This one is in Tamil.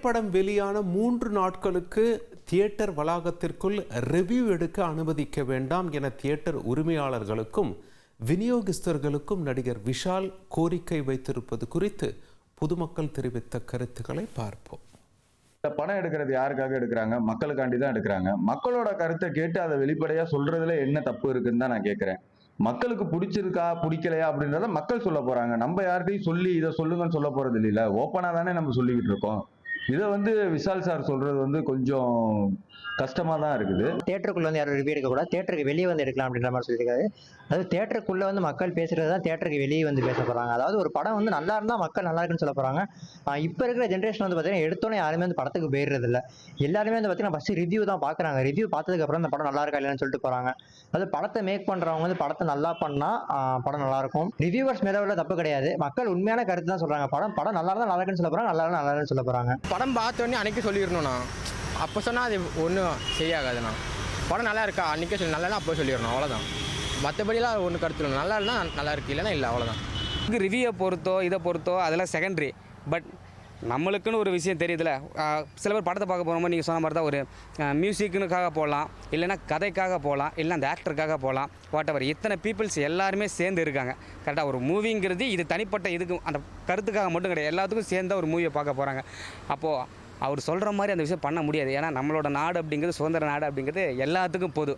திரைப்படம் வெளியான 3 நாட்களுக்கு தியேட்டர் வளாகத்திற்குள் ரிவ்யூ எடுக்க அனுமதிக்க வேண்டாம் என தியேட்டர் உரிமையாளர்களுக்கும் விநியோகஸ்தர்களுக்கும் நடிகர் விஷால் கோரிக்கை வைத்திருப்பது குறித்து பொதுமக்கள் தெரிவித்த கருத்துக்களை பார்ப்போம். பணம் எடுக்கிறது யாருக்காக எடுக்கிறாங்க? மக்களுக்காண்டி தான் எடுக்கிறாங்க. மக்களோட கருத்தை கேட்டு அதை வெளிப்படையா சொல்றதுல என்ன தப்பு இருக்குன்னு தான் நான் கேட்கிறேன். மக்களுக்கு பிடிச்சிருக்கா பிடிக்கலையா அப்படின்றத மக்கள் சொல்ல போறாங்க. நம்ம யார்கிட்டையும் சொல்லி இதை சொல்லுங்கன்னு சொல்ல போறது இல்லைல்ல. ஓப்பனா தானே நம்ம சொல்லிக்கிட்டு இருக்கோம். இதை விஷால் சார் சொல்றது கொஞ்சம் கஷ்டமா தான் இருக்குது. தியேட்டருக்குள்ள யாரும் ரிவ்யூ எடுக்கக்கூடாது, தியேட்டருக்கு வெளியே எடுக்கலாம் அப்படின்ற மாதிரி சொல்லியிருக்காரு. அதாவது தியேட்டருக்குள்ள மக்கள் பேசுறது தான் தியேட்டருக்கு வெளியே பேச போறாங்க. அதாவது ஒரு படம் நல்லா இருந்தா மக்கள் நல்லா இருக்குன்னு சொல்ல போறாங்க. இப்ப இருக்கிற ஜென்ரேஷன் பார்த்தீங்கன்னா எடுத்தோன்னே யாருமே படத்துக்கு போயிடுறது இல்லை. எல்லாருமே பார்த்தீங்கன்னா ஃபர்ஸ்ட் ரிவ்யூ தான் பாக்குறாங்க. ரிவ்யூ பார்த்ததுக்கு அப்புறம் இந்த படம் நல்லா இருக்கா இல்லைன்னு சொல்லிட்டு போறாங்க. அது படத்தை மேக் பண்றவங்க படத்தை நல்லா பண்ணா படம் நல்லா இருக்கும். ரிவ்யூவர்ஸ் மேல உள்ள தப்பு கிடையாது. மக்கள் உண்மையான கருத்து தான் சொல்றாங்க. படம் நல்லா இருந்தா நல்லா இருக்குன்னு சொல்ல போறாங்க, நல்லா இருந்தா நல்லா இருக்குன்னு சொல்ல போறாங்க. படம் பார்த்தோன்னே அன்னைக்கு சொல்லிடணும்ண்ணா. அப்போ சொன்னால் அது ஒன்றும் செய்யாகாதுண்ணா. படம் நல்லா இருக்கா அன்றைக்கே சொல்லி நல்லா அப்போ சொல்லிடணும், அவ்வளோதான். மற்றபடிலாம் ஒன்றும் கருத்து இல்லை. நல்லா இருந்தால் நல்லா இருக்குது, இல்லைன்னா இல்லை, அவ்வளோதான். ரிவ்யூவை பொறுத்தோ இதை பொறுத்தோ அதெல்லாம் செகண்டரி. பட் நம்மளுக்குன்னு ஒரு விஷயம் தெரியுதுல்ல. சில பேர் படத்தை பார்க்க போகிறோமோ நீங்கள் சொன்ன மாதிரி தான் ஒரு மியூசிக்குனுக்காக போகலாம், இல்லைன்னா கதைக்காக போகலாம், இல்லை அந்த ஆக்டருக்காக போகலாம், வாட் எவர். இத்தனை பீப்புள்ஸ் எல்லாருமே சேர்ந்து இருக்காங்க. கரெக்டாக ஒரு மூவிங்கிறது இது தனிப்பட்ட இதுக்கு அந்த கருத்துக்காக மட்டும் கிடையாது, எல்லாத்துக்கும் சேர்ந்து ஒரு மூவியை பார்க்க போகிறாங்க. அப்போது அவர் சொல்கிற மாதிரி அந்த விஷயம் பண்ண முடியாது. ஏன்னா நம்மளோட நாடு அப்படிங்கிறது சுதந்திர நாடு அப்படிங்கிறது எல்லாத்துக்கும் பொது.